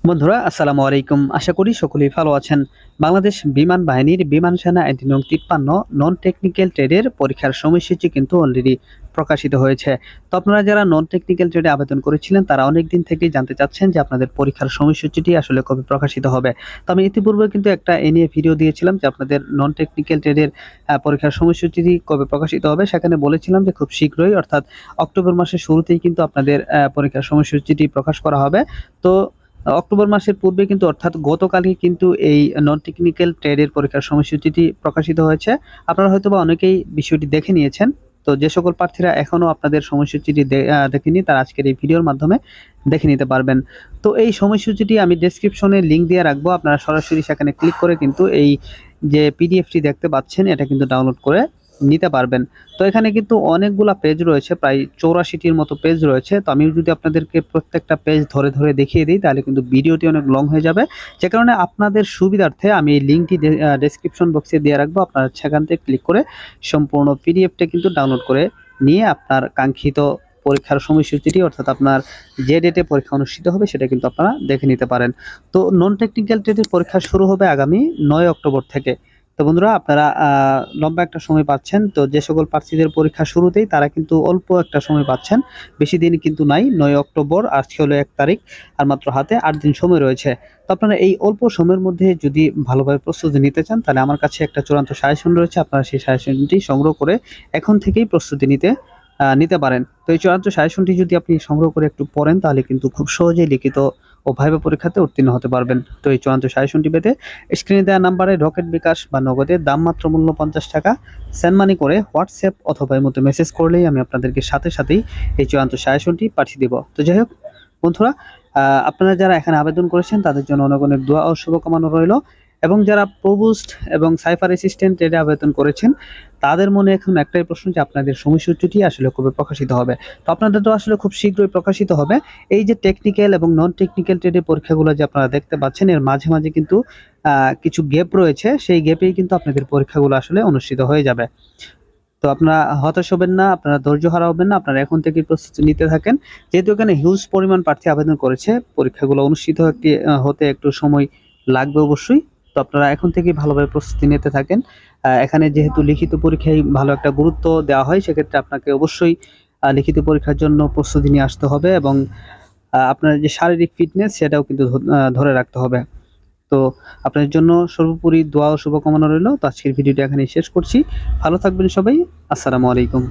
বন্ধুরা আসসালামু আলাইকুম। আশা করি সকলেই ভালো আছেন। বাংলাদেশ বিমান বাহিনীর বিমান সেনা ৩৫ নন টেকনিক্যাল ট্রেডের পরীক্ষার সময়সূচি কিন্তু অলরেডি প্রকাশিত হয়েছে। তো আপনারা যারা নন টেকনিক্যাল ট্রেডে আবেদন করেছিলেন তারা অনেকদিন থেকেই জানতে চাচ্ছেন যে আপনাদের পরীক্ষার সময়সূচিটি আসলে কবে প্রকাশিত হবে। তো আমি ইতিপূর্বে কিন্তু একটা এ নিয়ে ভিডিও দিয়েছিলাম যে আপনাদের নন টেকনিক্যাল ট্রেডের পরীক্ষার সময়সূচিটি কবে প্রকাশিত হবে। সেখানে বলেছিলাম যে খুব শীঘ্রই অর্থাৎ অক্টোবর মাসের শুরুতেই কিন্তু আপনাদের পরীক্ষার সময়সূচিটি প্রকাশ করা হবে। তো অক্টোবর মাসের পূর্বে কিন্তু অর্থাৎ গতকালই কিন্তু এই নন টেকনিক্যাল ট্রেডের পরীক্ষার সময়সূচিটি প্রকাশিত হয়েছে। আপনারা হয়তোবা অনেকেই বিষয়টি দেখে নিয়েছেন। তো যে সকল প্রার্থীরা এখনো আপনাদের সময়সূচিটি দেখেনি তারা আজকের এই ভিডিওর মাধ্যমে দেখে নিতে পারবেন। তো এই সময়সূচিটি আমি ডেসক্রিপশনে লিঙ্ক দিয়ে রাখবো। আপনারা সরাসরি সেখানে ক্লিক করে কিন্তু এই যে পিডিএফটি দেখতে পাচ্ছেন এটা কিন্তু ডাউনলোড করে নিতে পারবেন। তো এখানে কিন্তু অনেকগুলা পেজ রয়েছে, প্রায় ৮৪টির মতো পেজ রয়েছে। তো আমি যদি আপনাদেরকে প্রত্যেকটা পেজ ধরে ধরে দেখিয়ে দিই তাহলে কিন্তু ভিডিওটি অনেক লং হয়ে যাবে। যে কারণে আপনাদের সুবিধার্থে আমি এই লিঙ্কটি ডেসক্রিপশন বক্সে দিয়ে রাখবো। আপনারা সেখান থেকে ক্লিক করে সম্পূর্ণ পিডিএফটা কিন্তু ডাউনলোড করে নিয়ে আপনার কাঙ্ক্ষিত পরীক্ষার সময়সূচিটি অর্থাৎ আপনার যে ডেটে পরীক্ষা অনুষ্ঠিত হবে সেটা কিন্তু আপনারা দেখে নিতে পারেন। তো নন টেকনিক্যাল ট্রেডের পরীক্ষা শুরু হবে আগামী ৯ অক্টোবর থেকে। তো বন্ধুরা আপনারা লম্বা একটা সময় পাচ্ছেন। তো যে সকল প্রার্থীদের পরীক্ষা শুরুতেই তারা কিন্তু অল্প একটা সময় পাচ্ছেন, বেশি দিন কিন্তু নাই। ৯ অক্টোবর আজকে হলো ১ তারিখ, আর মাত্র হাতে ৮ দিন সময় রয়েছে। তো আপনারা এই অল্প সময়ের মধ্যে যদি ভালোভাবে প্রস্তুতি নিতে চান তাহলে আমার কাছে একটা চূড়ান্ত সাজেশন রয়েছে। আপনারা সেই সাজেশনটি সংগ্রহ করে এখন থেকেই প্রস্তুতি নিতে পারেন। তো এই চূড়ান্ত সাজেশনটি যদি আপনি সংগ্রহ করে একটু পড়েন তাহলে কিন্তু খুব সহজেই লিখিত ও ভাইভা পরীক্ষাতে উত্তীর্ণ হতে পারবেন। তো এই চূড়ান্ত সাজেশনটি পেতে স্ক্রিনে দেওয়া নাম্বারে রকেট বিকাশ বা নগদের দাম মাত্র মূল্য ৫০ টাকা সেন্ড মানি করে হোয়াটসঅ্যাপ অথবা এর মধ্যে মেসেজ করলেই আমি আপনাদেরকে সাথে সাথেই এই চূড়ান্ত সাজেশনটি পাঠিয়ে দেব। তো যাই হোক বন্ধুরা, আপনারা যারা এখানে আবেদন করেছেন তাদের জন্য অনেক অনেক দোয়া ও শুভকামনা রইল। এবং যারা প্রোভোস্ট এবং সাইফার অ্যাসিস্ট্যান্ট ট্রেডে আবেদন করেছেন তাদের মনে এখন একটাই প্রশ্ন যে আপনাদের সময়সূচিটি আসলে কবে প্রকাশিত হবে। তো আপনাদের তো আসলে খুব শীঘ্রই প্রকাশিত হবে। এই যে টেকনিক্যাল এবং নন টেকনিক্যাল ট্রেডের পরীক্ষাগুলো যে আপনারা দেখতে পাচ্ছেন এর মাঝে মাঝে কিন্তু কিছু গ্যাপ রয়েছে, সেই গ্যাপেই কিন্তু আপনাদের পরীক্ষাগুলো আসলে অনুষ্ঠিত হয়ে যাবে। তো আপনারা হতাশ হবেন না, আপনারা ধৈর্য হারাবেন না, আপনারা এখন থেকেই প্রস্তুতি নিতে থাকেন। যেহেতু এখানে হিউজ পরিমাণ প্রার্থী আবেদন করেছে, পরীক্ষাগুলো অনুষ্ঠিত হতে একটু সময় লাগবে অবশ্যই। তো আপনারা এখন থেকেই ভালোভাবে প্রস্তুতি নিতে থাকেন। এখানে যেহেতু লিখিত পরীক্ষায় ভালো একটা গুরুত্ব দেওয়া হয়, সেক্ষেত্রে আপনাকে অবশ্যই লিখিত পরীক্ষার জন্য প্রস্তুতি নিয়ে আসতে হবে এবং আপনার যে শারীরিক ফিটনেস সেটাও কিন্তু ধরে রাখতে হবে। তো আপনাদের জন্য সর্বোপরি দোয়া ও শুভকামনা রইল। তো আজকের ভিডিওটা এখানেই শেষ করছি। ভালো থাকবেন সবাই। আসসালামু আলাইকুম।